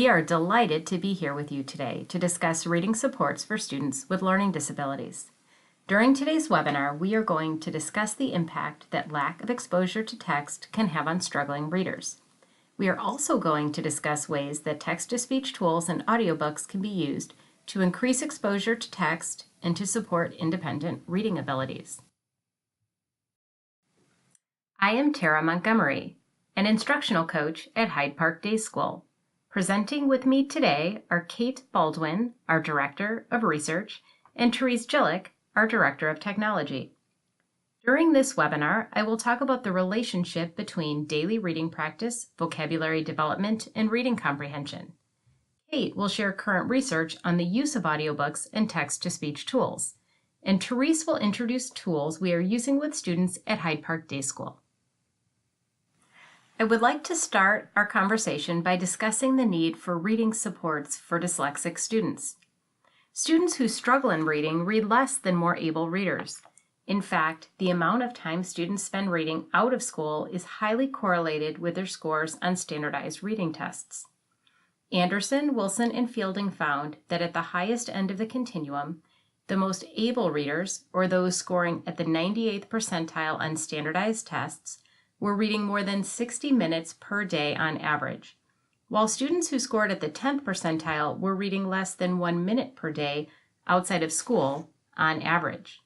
We are delighted to be here with you today to discuss reading supports for students with learning disabilities. During today's webinar, we are going to discuss the impact that lack of exposure to text can have on struggling readers. We are also going to discuss ways that text-to-speech tools and audiobooks can be used to increase exposure to text and to support independent reading abilities. I am Tara Montgomery, an instructional coach at Hyde Park Day School. Presenting with me today are Kate Baldwin, our Director of Research, and Therese Gillick, our Director of Technology. During this webinar, I will talk about the relationship between daily reading practice, vocabulary development, and reading comprehension. Kate will share current research on the use of audiobooks and text-to-speech tools, and Therese will introduce tools we are using with students at Hyde Park Day School. I would like to start our conversation by discussing the need for reading supports for dyslexic students. Students who struggle in reading read less than more able readers. In fact, the amount of time students spend reading out of school is highly correlated with their scores on standardized reading tests. Anderson, Wilson, and Fielding found that at the highest end of the continuum, the most able readers, or those scoring at the 98th percentile on standardized tests, were reading more than 60 minutes per day on average, while students who scored at the 10th percentile were reading less than 1 minute per day outside of school on average.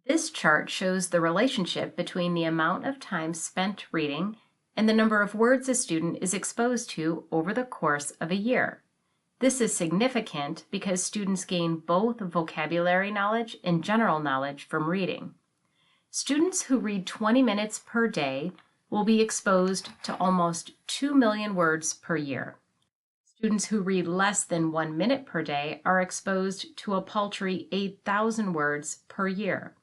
This chart shows the relationship between the amount of time spent reading and the number of words a student is exposed to over the course of a year. This is significant because students gain both vocabulary knowledge and general knowledge from reading. Students who read 20 minutes per day will be exposed to almost 2 million words per year. Students who read less than 1 minute per day are exposed to a paltry 8,000 words per year.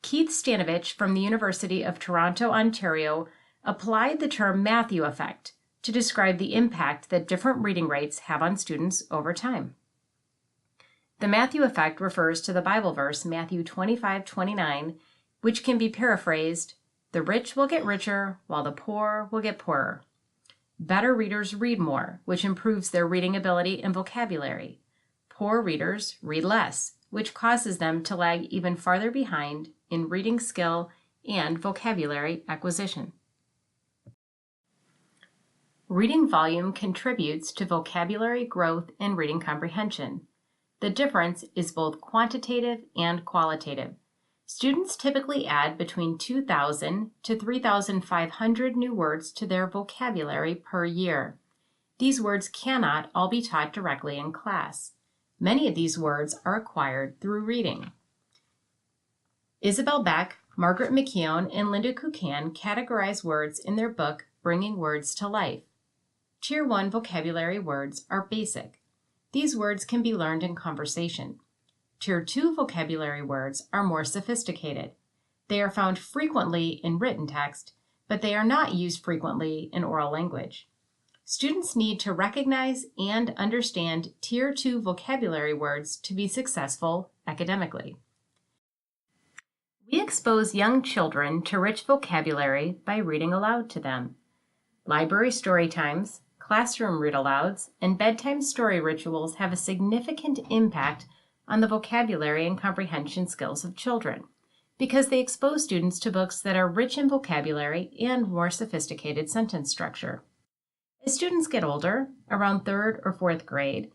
Keith Stanovich from the University of Toronto, Ontario, applied the term Matthew effect to describe the impact that different reading rates have on students over time. The Matthew effect refers to the Bible verse Matthew 25:29, which can be paraphrased, "The rich will get richer, while the poor will get poorer." Better readers read more, which improves their reading ability and vocabulary. Poor readers read less, which causes them to lag even farther behind in reading skill and vocabulary acquisition. Reading volume contributes to vocabulary growth and reading comprehension. The difference is both quantitative and qualitative. Students typically add between 2,000 to 3,500 new words to their vocabulary per year. These words cannot all be taught directly in class. Many of these words are acquired through reading. Isabel Beck, Margaret McKeown, and Linda Kukan categorize words in their book, Bringing Words to Life. Tier 1 vocabulary words are basic. These words can be learned in conversation. Tier 2 vocabulary words are more sophisticated. They are found frequently in written text, but they are not used frequently in oral language. Students need to recognize and understand Tier 2 vocabulary words to be successful academically. We expose young children to rich vocabulary by reading aloud to them. Library story times, classroom read-alouds, and bedtime story rituals have a significant impact on the vocabulary and comprehension skills of children, because they expose students to books that are rich in vocabulary and more sophisticated sentence structure. As students get older, around 3rd or 4th grade,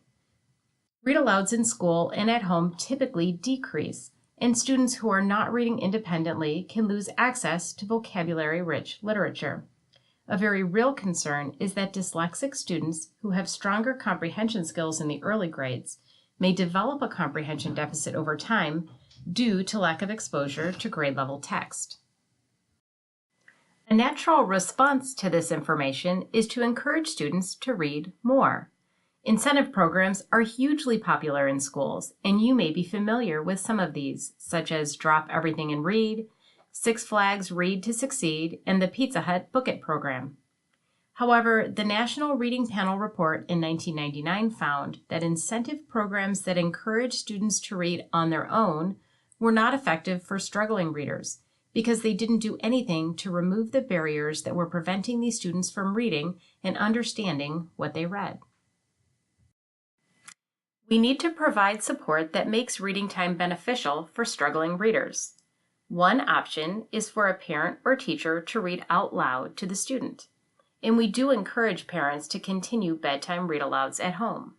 read-alouds in school and at home typically decrease, and students who are not reading independently can lose access to vocabulary-rich literature. A very real concern is that dyslexic students who have stronger comprehension skills in the early grades may develop a comprehension deficit over time due to lack of exposure to grade-level text. A natural response to this information is to encourage students to read more. Incentive programs are hugely popular in schools, and you may be familiar with some of these, such as Drop Everything and Read, Six Flags Read to Succeed, and the Pizza Hut Book It program. However, the National Reading Panel report in 1999 found that incentive programs that encourage students to read on their own were not effective for struggling readers because they didn't do anything to remove the barriers that were preventing these students from reading and understanding what they read. We need to provide support that makes reading time beneficial for struggling readers. One option is for a parent or teacher to read out loud to the student, and we do encourage parents to continue bedtime read-alouds at home.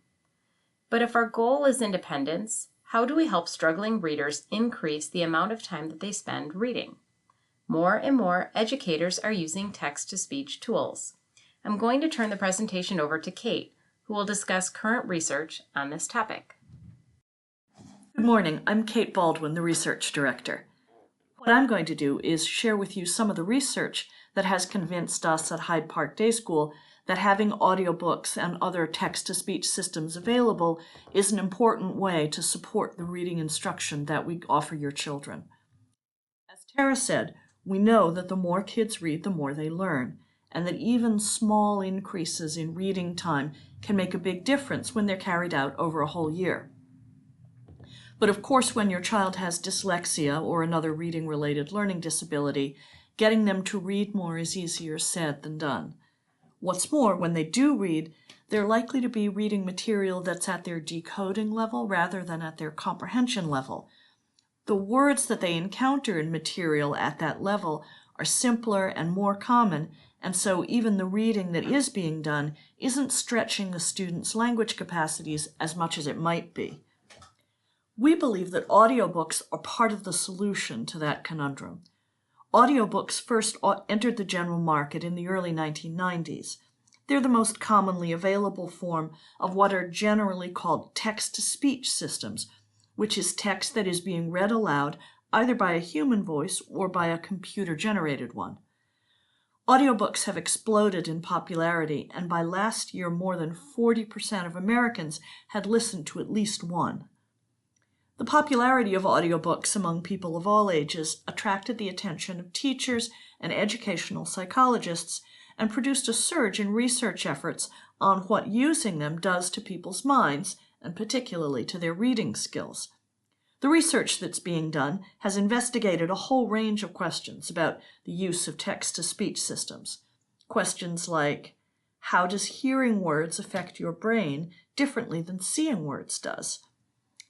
But if our goal is independence, how do we help struggling readers increase the amount of time that they spend reading? More and more educators are using text-to-speech tools. I'm going to turn the presentation over to Kate, who will discuss current research on this topic. Good morning, I'm Kate Baldwin, the Research Director. What I'm going to do is share with you some of the research that has convinced us at Hyde Park Day School that having audiobooks and other text-to-speech systems available is an important way to support the reading instruction that we offer your children. As Tara said, we know that the more kids read, the more they learn, and that even small increases in reading time can make a big difference when they're carried out over a whole year. But of course, when your child has dyslexia or another reading-related learning disability, getting them to read more is easier said than done. What's more, when they do read, they're likely to be reading material that's at their decoding level rather than at their comprehension level. The words that they encounter in material at that level are simpler and more common, and so even the reading that is being done isn't stretching the student's language capacities as much as it might be. We believe that audiobooks are part of the solution to that conundrum. Audiobooks first entered the general market in the early 1990s. They're the most commonly available form of what are generally called text-to-speech systems, which is text that is being read aloud either by a human voice or by a computer-generated one. Audiobooks have exploded in popularity, and by last year, more than 40% of Americans had listened to at least one. The popularity of audiobooks among people of all ages attracted the attention of teachers and educational psychologists and produced a surge in research efforts on what using them does to people's minds, and particularly to their reading skills. The research that's being done has investigated a whole range of questions about the use of text-to-speech systems. Questions like, how does hearing words affect your brain differently than seeing words does?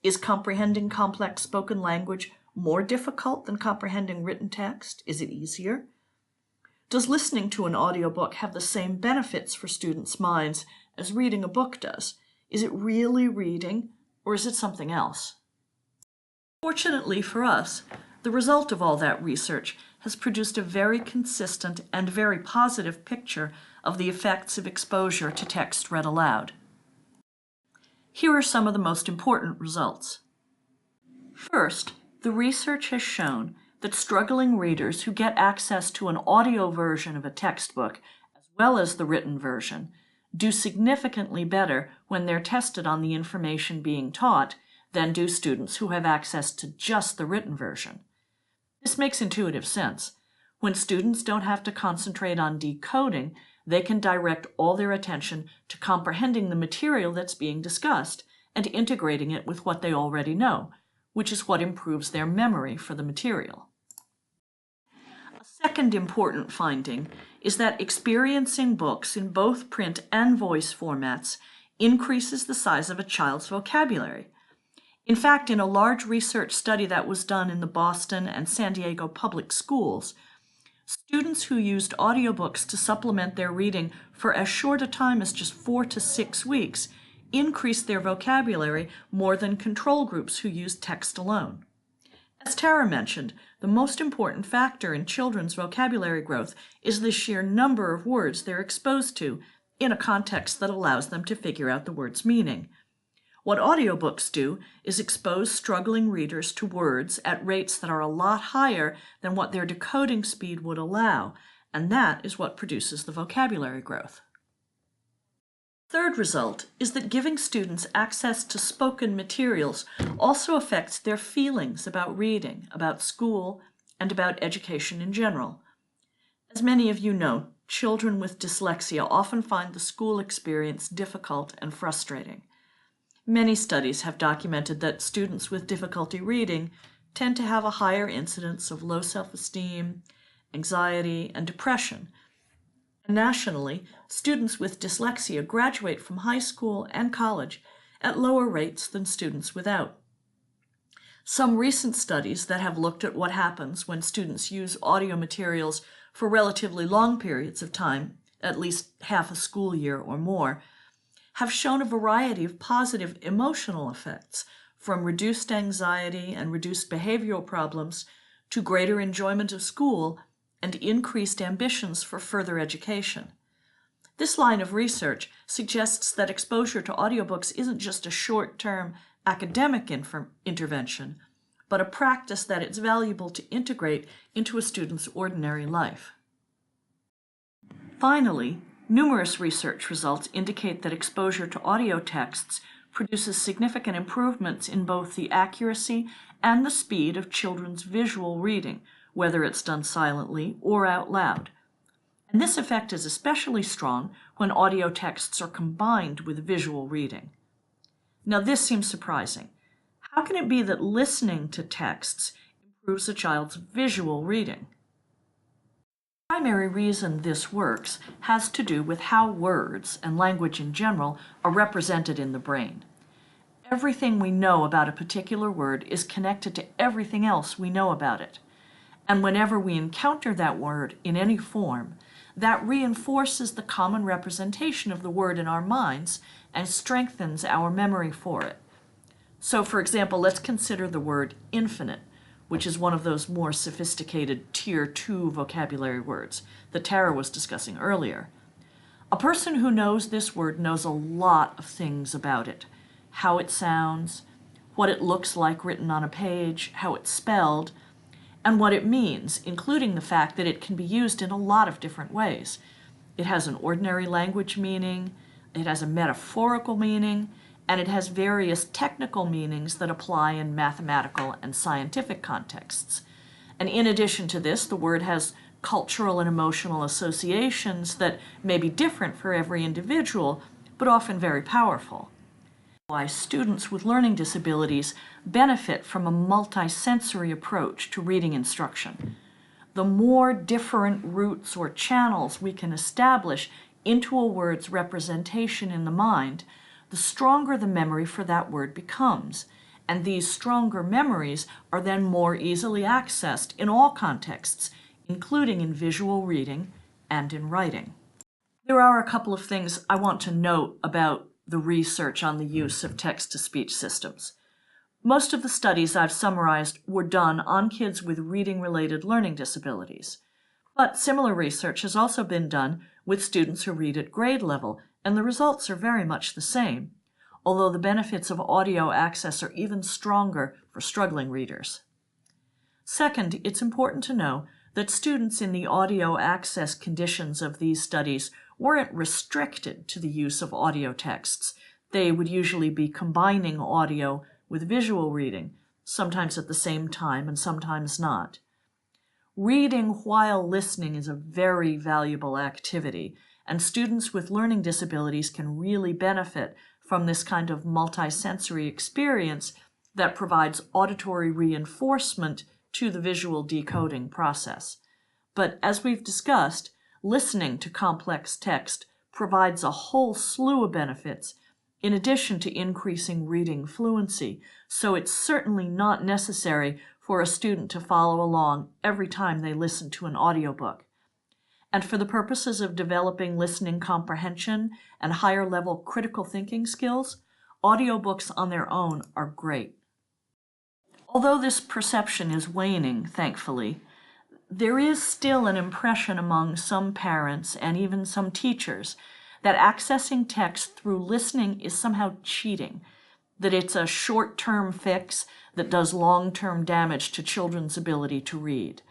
Is comprehending complex spoken language more difficult than comprehending written text? Is it easier? Does listening to an audiobook have the same benefits for students' minds as reading a book does? Is it really reading, or is it something else? Fortunately for us, the result of all that research has produced a very consistent and very positive picture of the effects of exposure to text read aloud. Here are some of the most important results. First, the research has shown that struggling readers who get access to an audio version of a textbook, as well as the written version, do significantly better when they're tested on the information being taught than do students who have access to just the written version. This makes intuitive sense. When students don't have to concentrate on decoding, they can direct all their attention to comprehending the material that's being discussed and integrating it with what they already know, which is what improves their memory for the material. A second important finding is that experiencing books in both print and voice formats increases the size of a child's vocabulary. In fact, in a large research study that was done in the Boston and San Diego public schools, students who used audiobooks to supplement their reading for as short a time as just 4 to 6 weeks increased their vocabulary more than control groups who used text alone. As Tara mentioned, the most important factor in children's vocabulary growth is the sheer number of words they're exposed to in a context that allows them to figure out the word's meaning. What audiobooks do is expose struggling readers to words at rates that are a lot higher than what their decoding speed would allow, and that is what produces the vocabulary growth. Third result is that giving students access to spoken materials also affects their feelings about reading, about school, and about education in general. As many of you know, children with dyslexia often find the school experience difficult and frustrating. Many studies have documented that students with difficulty reading tend to have a higher incidence of low self-esteem, anxiety, and depression. And nationally, students with dyslexia graduate from high school and college at lower rates than students without. Some recent studies that have looked at what happens when students use audio materials for relatively long periods of time, at least half a school year or more, have shown a variety of positive emotional effects, from reduced anxiety and reduced behavioral problems to greater enjoyment of school and increased ambitions for further education. This line of research suggests that exposure to audiobooks isn't just a short-term academic intervention, but a practice that it's valuable to integrate into a student's ordinary life. Finally, numerous research results indicate that exposure to audio texts produces significant improvements in both the accuracy and the speed of children's visual reading, whether it's done silently or out loud. And this effect is especially strong when audio texts are combined with visual reading. Now, this seems surprising. How can it be that listening to texts improves a child's visual reading? The primary reason this works has to do with how words, and language in general, are represented in the brain. Everything we know about a particular word is connected to everything else we know about it. And whenever we encounter that word in any form, that reinforces the common representation of the word in our minds and strengthens our memory for it. So, for example, let's consider the word infinite, which is one of those more sophisticated Tier 2 vocabulary words that Tara was discussing earlier. A person who knows this word knows a lot of things about it: how it sounds, what it looks like written on a page, how it's spelled, and what it means, including the fact that it can be used in a lot of different ways. It has an ordinary language meaning, it has a metaphorical meaning, and it has various technical meanings that apply in mathematical and scientific contexts. And in addition to this, the word has cultural and emotional associations that may be different for every individual, but often very powerful. Why students with learning disabilities benefit from a multisensory approach to reading instruction. The more different routes or channels we can establish into a word's representation in the mind, the stronger the memory for that word becomes, and these stronger memories are then more easily accessed in all contexts, including in visual reading and in writing. There are a couple of things I want to note about the research on the use of text-to-speech systems. Most of the studies I've summarized were done on kids with reading-related learning disabilities. But similar research has also been done with students who read at grade level, and the results are very much the same, although the benefits of audio access are even stronger for struggling readers. Second, it's important to know that students in the audio access conditions of these studies weren't restricted to the use of audio texts. They would usually be combining audio with visual reading, sometimes at the same time and sometimes not. Reading while listening is a very valuable activity, and students with learning disabilities can really benefit from this kind of multisensory experience that provides auditory reinforcement to the visual decoding process. But as we've discussed, listening to complex text provides a whole slew of benefits in addition to increasing reading fluency, so it's certainly not necessary for a student to follow along every time they listen to an audiobook. And for the purposes of developing listening comprehension and higher level critical thinking skills, audiobooks on their own are great. Although this perception is waning, thankfully, there is still an impression among some parents and even some teachers that accessing text through listening is somehow cheating, that it's a short-term fix that does long-term damage to children's ability to read.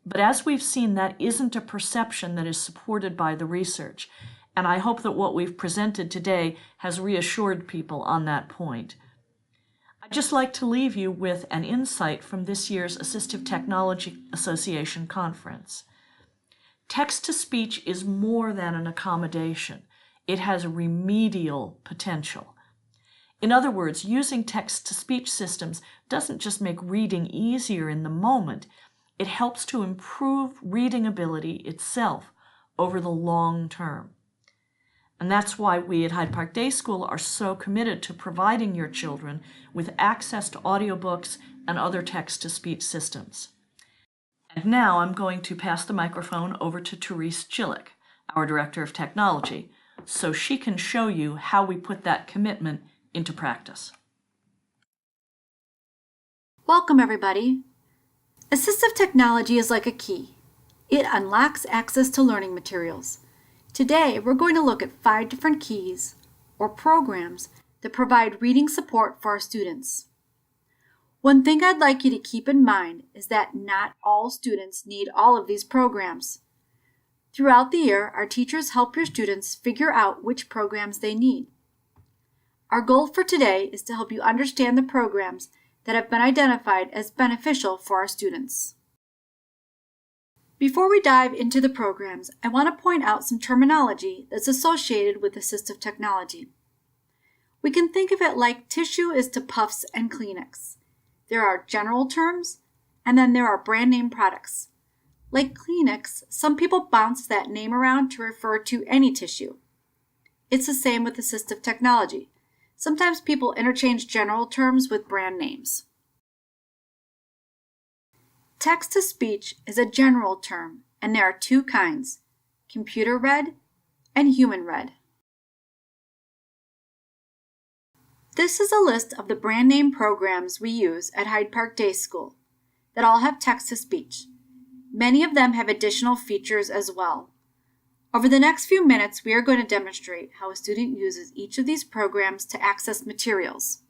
But as we've seen, that isn't a perception that is supported by the research, and I hope that what we've presented today has reassured people on that point. I'd just like to leave you with an insight from this year's Assistive Technology Association conference. Text-to-speech is more than an accommodation. It has remedial potential. In other words, using text-to-speech systems doesn't just make reading easier in the moment, it helps to improve reading ability itself over the long term. And that's why we at Hyde Park Day School are so committed to providing your children with access to audiobooks and other text-to-speech systems. And now I'm going to pass the microphone over to Therese Gillick, our Director of Technology, so she can show you how we put that commitment into practice. Welcome, everybody. Assistive technology is like a key. It unlocks access to learning materials. Today, we're going to look at 5 different keys or programs that provide reading support for our students. One thing I'd like you to keep in mind is that not all students need all of these programs. Throughout the year, our teachers help your students figure out which programs they need. Our goal for today is to help you understand the programs that have been identified as beneficial for our students. Before we dive into the programs, I want to point out some terminology that's associated with assistive technology. We can think of it like tissue is to puffs and Kleenex. There are general terms, and then there are brand name products. Like Kleenex, some people bounce that name around to refer to any tissue. It's the same with assistive technology. Sometimes people interchange general terms with brand names. Text-to-speech is a general term, and there are 2 kinds, computer-read and human-read. This is a list of the brand name programs we use at Hyde Park Day School that all have text-to-speech. Many of them have additional features as well. Over the next few minutes, we are going to demonstrate how a student uses each of these programs to access materials.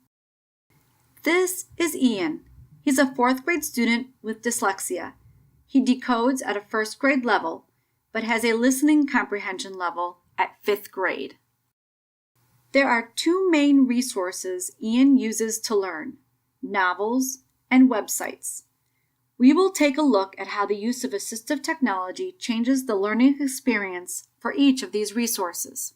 This is Ian. He's a 4th grade student with dyslexia. He decodes at a 1st grade level, but has a listening comprehension level at 5th grade. There are 2 main resources Ian uses to learn, novels and websites. We will take a look at how the use of assistive technology changes the learning experience for each of these resources.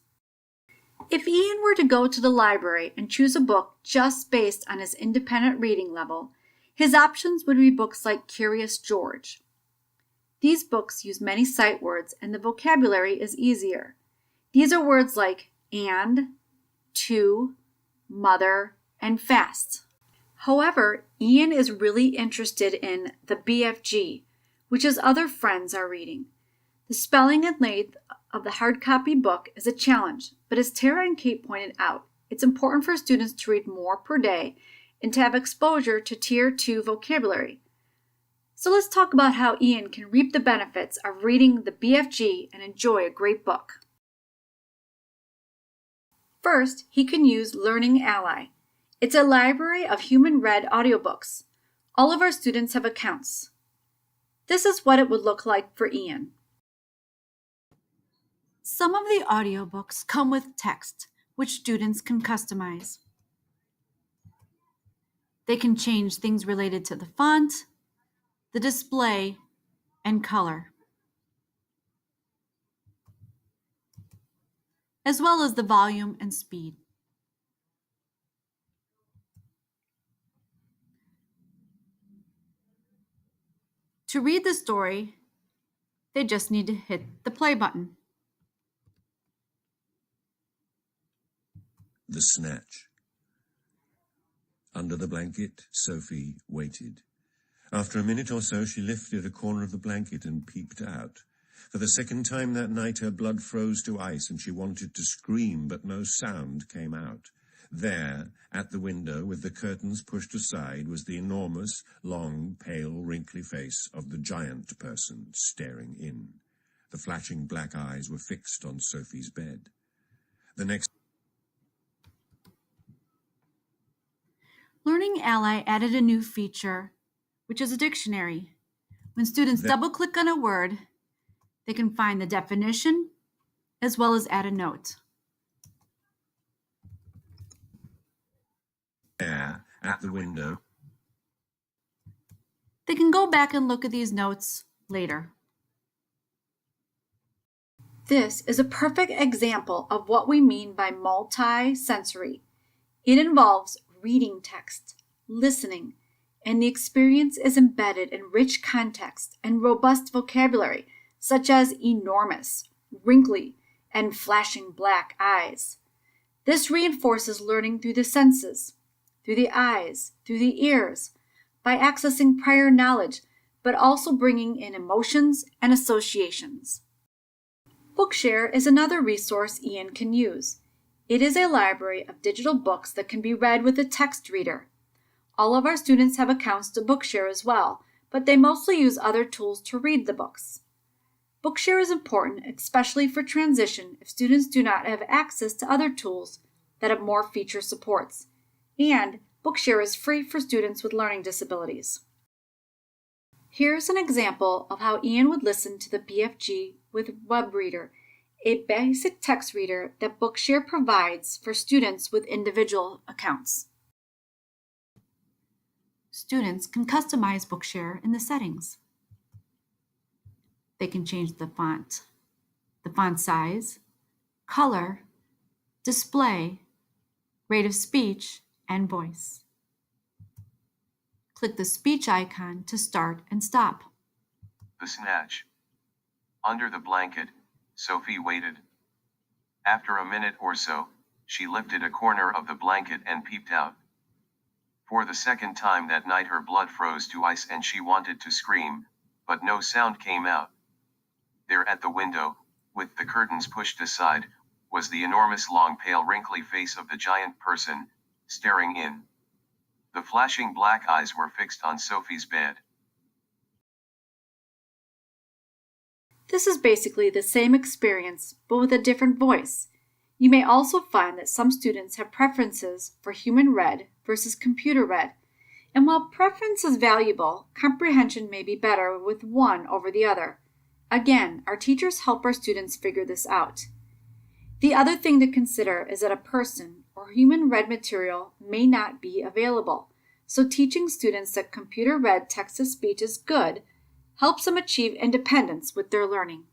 If Ian were to go to the library and choose a book just based on his independent reading level, his options would be books like Curious George. These books use many sight words and the vocabulary is easier. These are words like and, to, mother, and fast. However, Ian is really interested in the BFG, which his other friends are reading. The spelling and length of the hard copy book is a challenge, but as Tara and Kate pointed out, it's important for students to read more per day and to have exposure to Tier 2 vocabulary. So let's talk about how Ian can reap the benefits of reading the BFG and enjoy a great book. First, he can use Learning Ally. It's a library of human-read audiobooks. All of our students have accounts. This is what it would look like for Ian. Some of the audiobooks come with text, which students can customize. They can change things related to the font, the display, and color, as well as the volume and speed. To read the story, they just need to hit the play button. The Snatch. Under the blanket, Sophie waited. After a minute or so, she lifted a corner of the blanket and peeped out. For the second time that night, her blood froze to ice, and she wanted to scream, but no sound came out. There, at the window, with the curtains pushed aside, was the enormous, long, pale, wrinkly face of the giant person staring in. The flashing black eyes were fixed on Sophie's bed. The next Learning Ally added a new feature, which is a dictionary. When students double-click on a word, they can find the definition as well as add a note. there, at the window, They can go back and look at these notes later. This is a perfect example of what we mean by multi-sensory. It involves reading text, listening, and the experience is embedded in rich context and robust vocabulary, such as enormous, wrinkly, and flashing black eyes. This reinforces learning through the senses, through the eyes, through the ears, by accessing prior knowledge, but also bringing in emotions and associations. Bookshare is another resource Ian can use. It is a library of digital books that can be read with a text reader. All of our students have accounts to Bookshare as well, but they mostly use other tools to read the books. Bookshare is important, especially for transition if students do not have access to other tools that have more feature supports. And Bookshare is free for students with learning disabilities. Here's an example of how Ian would listen to the BFG with WebReader, a basic text reader that Bookshare provides for students with individual accounts. Students can customize Bookshare in the settings. They can change the font size, color, display, rate of speech, and voice. Click the speech icon to start and stop. The snatch. Under the blanket, Sophie waited. After a minute or so, she lifted a corner of the blanket and peeped out. For the second time that night her blood froze to ice and she wanted to scream, but no sound came out. There at the window, with the curtains pushed aside, was the enormous long pale wrinkly face of the giant person, staring in. The flashing black eyes were fixed on Sophie's bed. This is basically the same experience, but with a different voice. You may also find that some students have preferences for human read versus computer read, and while preference is valuable, comprehension may be better with one over the other. Again, our teachers help our students figure this out. The other thing to consider is that a person or human read material may not be available, so teaching students that computer read text-to-speech is good helps them achieve independence with their learning.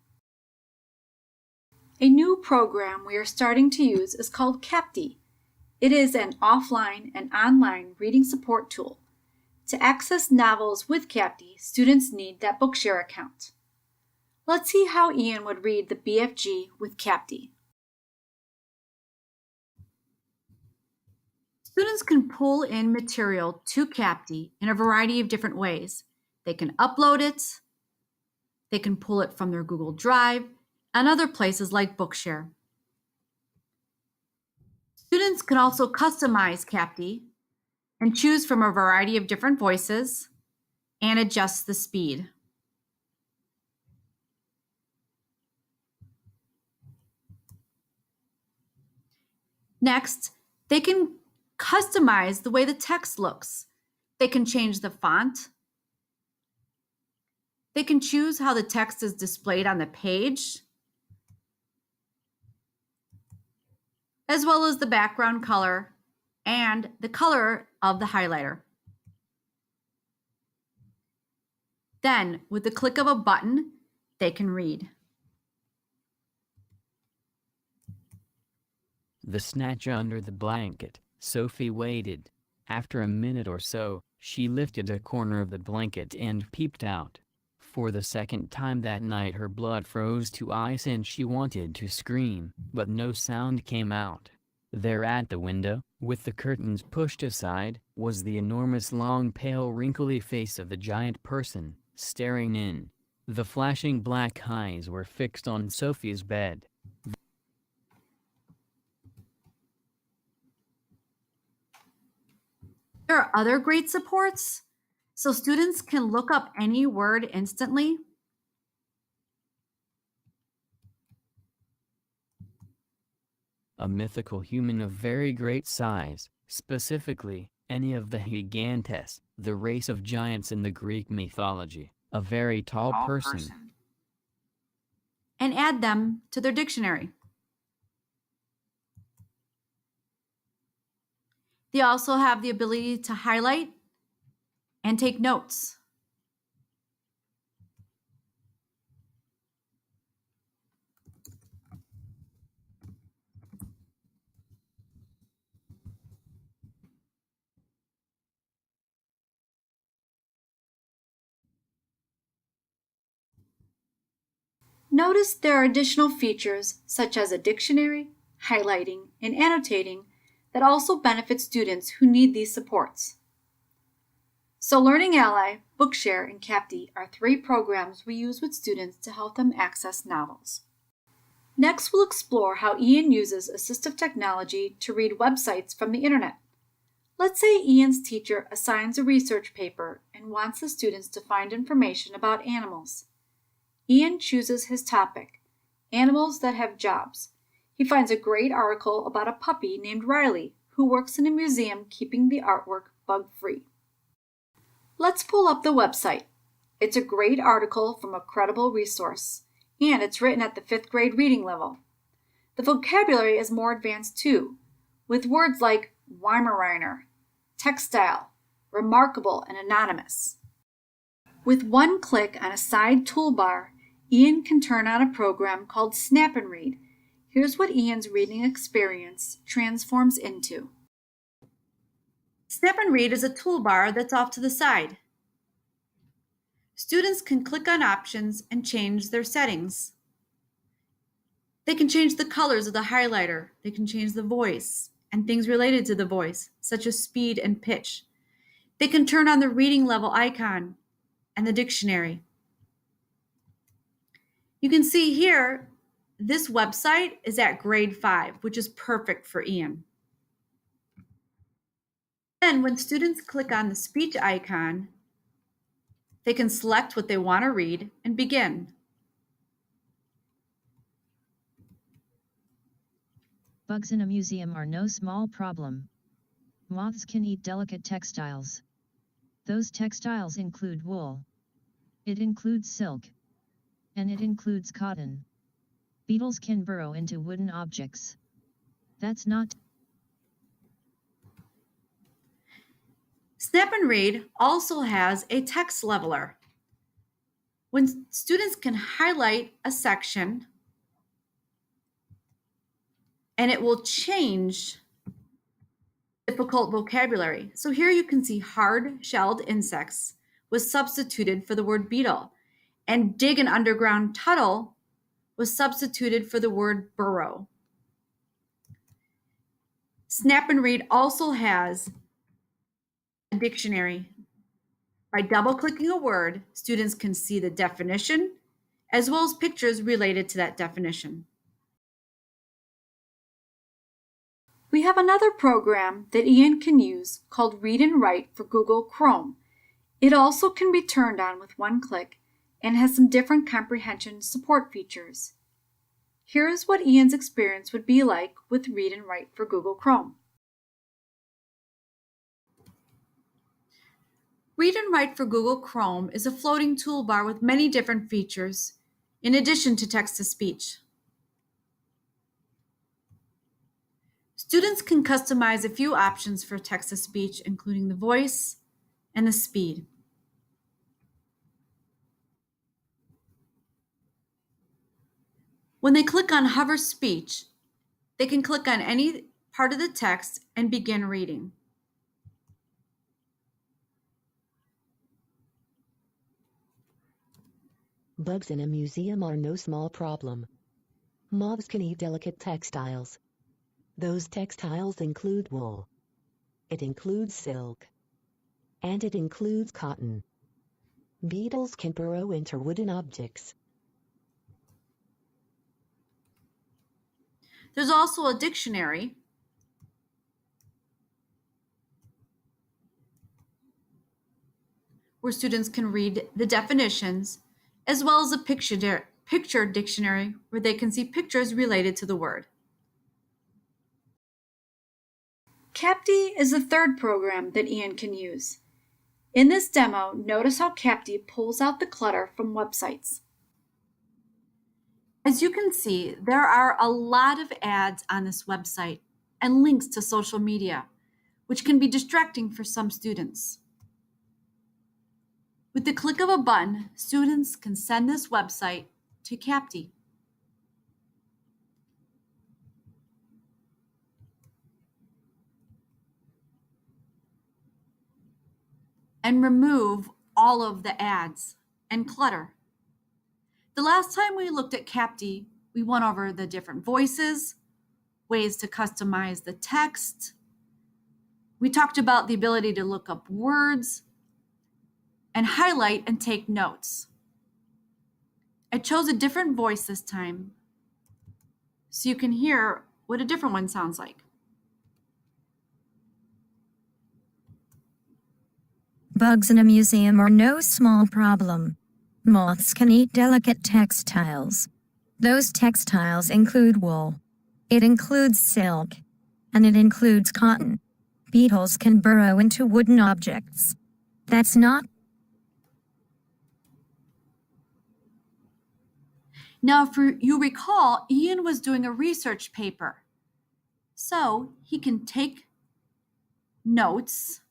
A new program we are starting to use is called CAPTI. It is an offline and online reading support tool. To access novels with CAPTI, students need that Bookshare account. Let's see how Ian would read the BFG with CAPTI. Students can pull in material to CAPTI in a variety of different ways. They can upload it, they can pull it from their Google Drive, and other places like Bookshare. Students can also customize CAPTI and choose from a variety of different voices and adjust the speed. Next, they can customize the way the text looks. They can change the font. They can choose how the text is displayed on the page, as well as the background color and the color of the highlighter. Then, with the click of a button, they can read. The snatch under the blanket, Sophie waited. After a minute or so, she lifted a corner of the blanket and peeped out. For the second time that night her blood froze to ice and she wanted to scream, but no sound came out. There at the window, with the curtains pushed aside, was the enormous long pale wrinkly face of the giant person, staring in. The flashing black eyes were fixed on Sophie's bed. There are other great supports, so students can look up any word instantly. A mythical human of very great size, specifically, any of the Gigantes, the race of giants in the Greek mythology, a very tall person. And add them to their dictionary. They also have the ability to highlight and take notes. Notice there are additional features such as a dictionary, highlighting, and annotating that also benefit students who need these supports. So Learning Ally, Bookshare, and CAPTI are 3 programs we use with students to help them access novels. Next, we'll explore how Ian uses assistive technology to read websites from the internet. Let's say Ian's teacher assigns a research paper and wants the students to find information about animals. Ian chooses his topic, animals that have jobs. He finds a great article about a puppy named Riley who works in a museum keeping the artwork bug-free. Let's pull up the website. It's a great article from a credible resource, and it's written at the 5th grade reading level. The vocabulary is more advanced too, with words like Weimaraner, textile, remarkable, and anonymous. With one click on a side toolbar, Ian can turn on a program called Snap and Read. Here's what Ian's reading experience transforms into. Snap and Read is a toolbar that's off to the side. Students can click on options and change their settings. They can change the colors of the highlighter. They can change the voice and things related to the voice, such as speed and pitch. They can turn on the reading level icon and the dictionary. You can see here, this website is at grade 5, which is perfect for Ian. Then when students click on the speech icon, they can select what they want to read and begin. Bugs in a museum are no small problem. Moths can eat delicate textiles. Those textiles include wool. It includes silk. And it includes cotton. Beetles can burrow into wooden objects. That's not. Snap and Read also has a text leveler. When students can highlight a section, and it will change difficult vocabulary. So here you can see hard-shelled insects was substituted for the word beetle, and dig an underground tunnel was substituted for the word burrow. Snap and Read also has a dictionary. By double-clicking a word, students can see the definition as well as pictures related to that definition. We have another program that Ian can use called Read and Write for Google Chrome. It also can be turned on with one click and has some different comprehension support features. Here is what Ian's experience would be like with Read and Write for Google Chrome. Read and Write for Google Chrome is a floating toolbar with many different features, in addition to text-to-speech. Students can customize a few options for text-to-speech, including the voice and the speed. When they click on Hover Speech, they can click on any part of the text and begin reading. Bugs in a museum are no small problem. Moths can eat delicate textiles. Those textiles include wool. It includes silk. And it includes cotton. Beetles can burrow into wooden objects. There's also a dictionary where students can read the definitions, as well as a picture dictionary where they can see pictures related to the word. CAPTI is the third program that Ian can use. In this demo, notice how CAPTI pulls out the clutter from websites. As you can see, there are a lot of ads on this website and links to social media, which can be distracting for some students. With the click of a button, students can send this website to CAPTI. And remove all of the ads and clutter. The last time we looked at CAPTI, we went over the different voices, ways to customize the text. We talked about the ability to look up words and highlight and take notes. I chose a different voice this time so you can hear what a different one sounds like. Bugs in a museum are no small problem. Moths can eat delicate textiles. Those textiles include wool. It includes silk. And it includes cotton. Beetles can burrow into wooden objects. That's not. Now, if you recall, Ian was doing a research paper. So he can take notes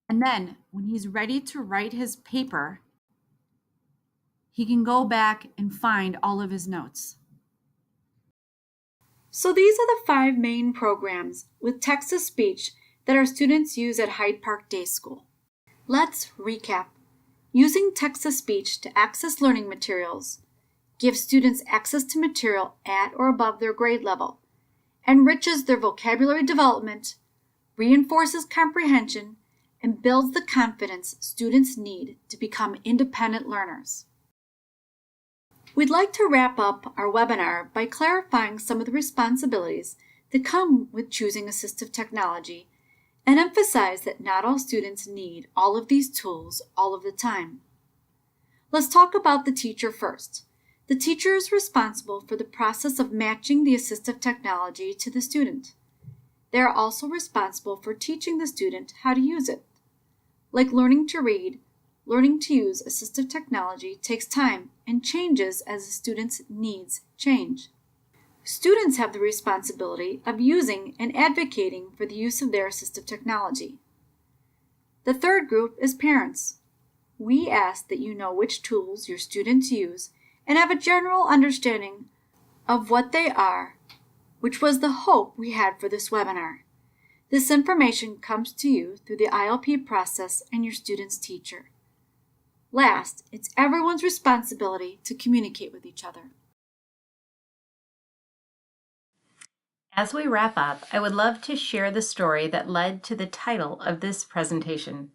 and then when he's ready to write his paper, he can go back and find all of his notes. So these are the 5 main programs with text-to-speech that our students use at Hyde Park Day School. Let's recap. Using text-to-speech to access learning materials, give students access to material at or above their grade level, enriches their vocabulary development, reinforces comprehension, and builds the confidence students need to become independent learners. We'd like to wrap up our webinar by clarifying some of the responsibilities that come with choosing assistive technology and emphasize that not all students need all of these tools all of the time. Let's talk about the teacher first. The teacher is responsible for the process of matching the assistive technology to the student. They are also responsible for teaching the student how to use it. Like learning to read, learning to use assistive technology takes time and changes as the student's needs change. Students have the responsibility of using and advocating for the use of their assistive technology. The third group is parents. We ask that you know which tools your students use and have a general understanding of what they are, which was the hope we had for this webinar. This information comes to you through the ILP process and your student's teacher. Last, it's everyone's responsibility to communicate with each other. As we wrap up, I would love to share the story that led to the title of this presentation.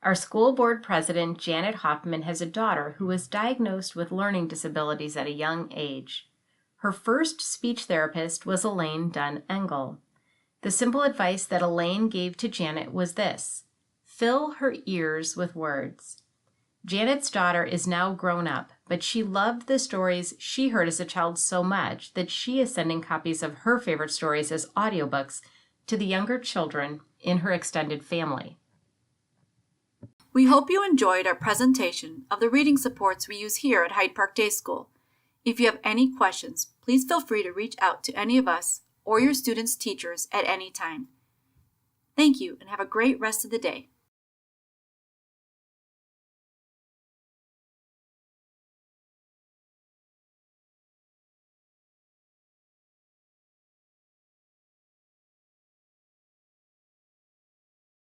Our school board president, Janet Hoffman, has a daughter who was diagnosed with learning disabilities at a young age. Her first speech therapist was Elaine Dunn Engel. The simple advice that Elaine gave to Janet was this: fill her ears with words. Janet's daughter is now grown up, but she loved the stories she heard as a child so much that she is sending copies of her favorite stories as audiobooks to the younger children in her extended family. We hope you enjoyed our presentation of the reading supports we use here at Hyde Park Day School. If you have any questions, please feel free to reach out to any of us or your students' teachers at any time. Thank you and have a great rest of the day.